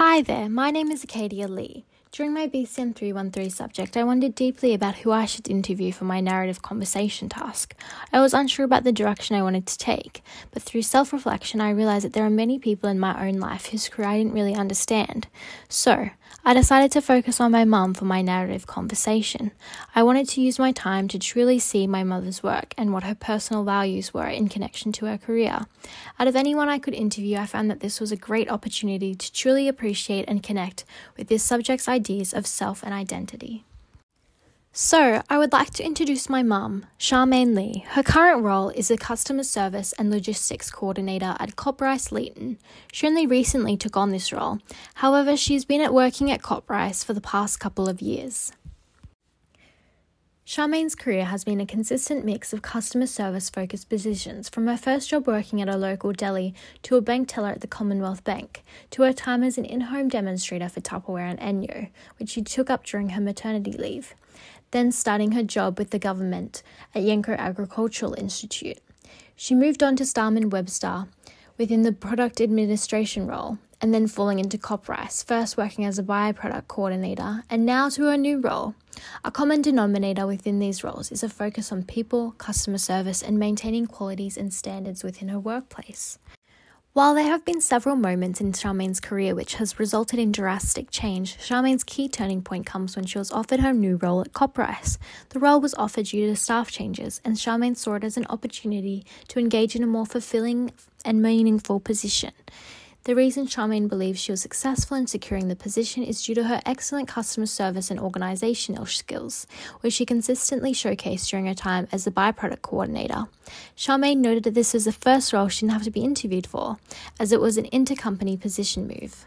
Hi there, my name is Acadia Lee. During my BCM313 subject, I wondered deeply about who I should interview for my narrative conversation task. I was unsure about the direction I wanted to take, but through self-reflection I realised that there are many people in my own life whose career I didn't really understand. So, I decided to focus on my mum for my narrative conversation. I wanted to use my time to truly see my mother's work and what her personal values were in connection to her career. Out of anyone I could interview, I found that this was a great opportunity to truly appreciate and connect with this subject's ideas of self and identity. So, I would like to introduce my mum, Charmaine Lee. Her current role is a customer service and logistics coordinator at Coprice Leeton. She only recently took on this role. However, she's been working at Coprice for the past couple of years. Charmaine's career has been a consistent mix of customer service-focused positions, from her first job working at a local deli to a bank teller at the Commonwealth Bank, to her time as an in-home demonstrator for Tupperware and Enyo, which she took up during her maternity leave, then starting her job with the government at Yenko Agricultural Institute. She moved on to Starman Webster within the product administration role, and then falling into Coprice, first working as a byproduct coordinator, and now to her new role. A common denominator within these roles is a focus on people, customer service, and maintaining qualities and standards within her workplace. While there have been several moments in Charmaine's career which has resulted in drastic change, Charmaine's key turning point comes when she was offered her new role at Coprice. The role was offered due to staff changes, and Charmaine saw it as an opportunity to engage in a more fulfilling and meaningful position. The reason Charmaine believes she was successful in securing the position is due to her excellent customer service and organisational skills, which she consistently showcased during her time as the byproduct coordinator. Charmaine noted that this was the first role she didn't have to be interviewed for, as it was an intercompany position move.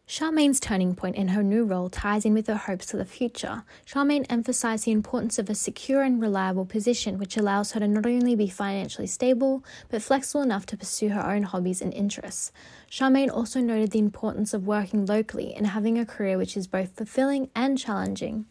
Charmaine's turning point in her new role ties in with her hopes for the future. Charmaine emphasised the importance of a secure and reliable position, which allows her to not only be financially stable, but flexible enough to pursue her own hobbies and interests. Charmaine also noted the importance of working locally and having a career which is both fulfilling and challenging.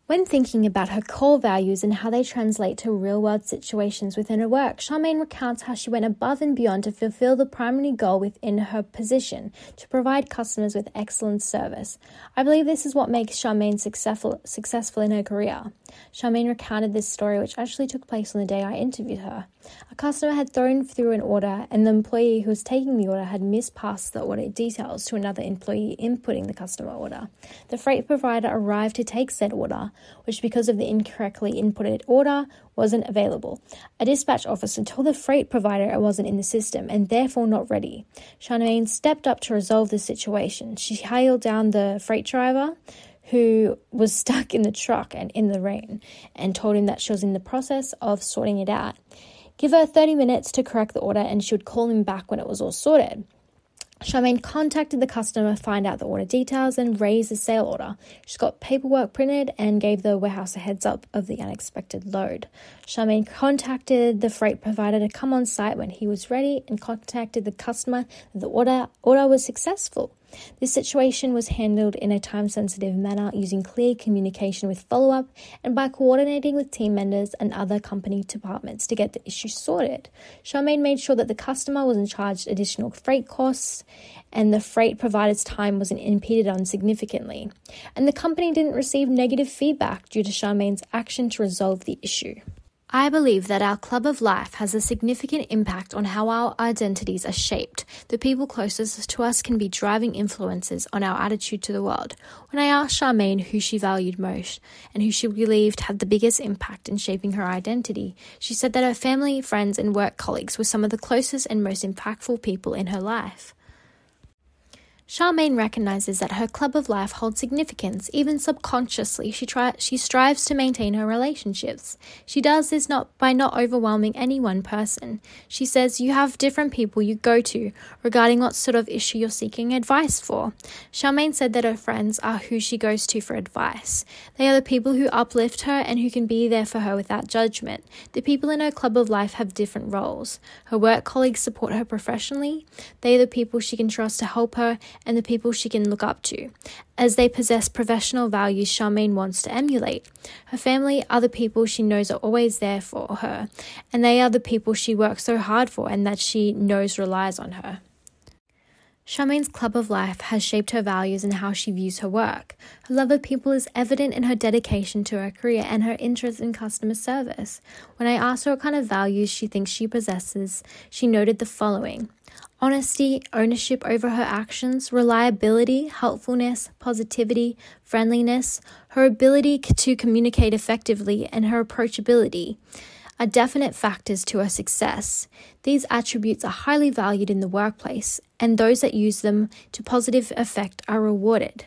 When thinking about her core values and how they translate to real-world situations within her work, Charmaine recounts how she went above and beyond to fulfill the primary goal within her position, to provide customers with excellent service. I believe this is what makes Charmaine successful in her career. Charmaine recounted this story, which actually took place on the day I interviewed her. A customer had thrown through an order, and the employee who was taking the order had mispassed the order details to another employee inputting the customer order. The freight provider arrived to take said order, which because of the incorrectly inputted order wasn't available. A dispatch officer told the freight provider it wasn't in the system and therefore not ready. Charmaine stepped up to resolve the situation. She hailed down the freight driver, who was stuck in the truck and in the rain, and told him that she was in the process of sorting it out. Give her 30 minutes to correct the order and she would call him back when it was all sorted. Charmaine contacted the customer, find out the order details, and raised the sale order. She got paperwork printed and gave the warehouse a heads up of the unexpected load. Charmaine contacted the freight provider to come on site when he was ready and contacted the customer that the order was successful. This situation was handled in a time-sensitive manner using clear communication with follow-up and by coordinating with team members and other company departments to get the issue sorted. Charmaine made sure that the customer wasn't charged additional freight costs and the freight provider's time wasn't impeded on significantly. And the company didn't receive negative feedback due to Charmaine's action to resolve the issue. I believe that our club of life has a significant impact on how our identities are shaped. The people closest to us can be driving influences on our attitude to the world. When I asked Charmaine who she valued most and who she believed had the biggest impact in shaping her identity, she said that her family, friends, and work colleagues were some of the closest and most impactful people in her life. Charmaine recognises that her club of life holds significance. Even subconsciously, she strives to maintain her relationships. She does this not by not overwhelming any one person. She says you have different people you go to regarding what sort of issue you're seeking advice for. Charmaine said that her friends are who she goes to for advice. They are the people who uplift her and who can be there for her without judgment. The people in her club of life have different roles. Her work colleagues support her professionally. They are the people she can trust to help her and the people she can look up to, as they possess professional values Charmaine wants to emulate. Her family are the people she knows are always there for her, and they are the people she works so hard for and that she knows relies on her. Charmaine's club of life has shaped her values and how she views her work. Her love of people is evident in her dedication to her career and her interest in customer service. When I asked her what kind of values she thinks she possesses, she noted the following: honesty, ownership over her actions, reliability, helpfulness, positivity, friendliness, her ability to communicate effectively, and her approachability are definite factors to her success. These attributes are highly valued in the workplace, and those that use them to positive effect are rewarded.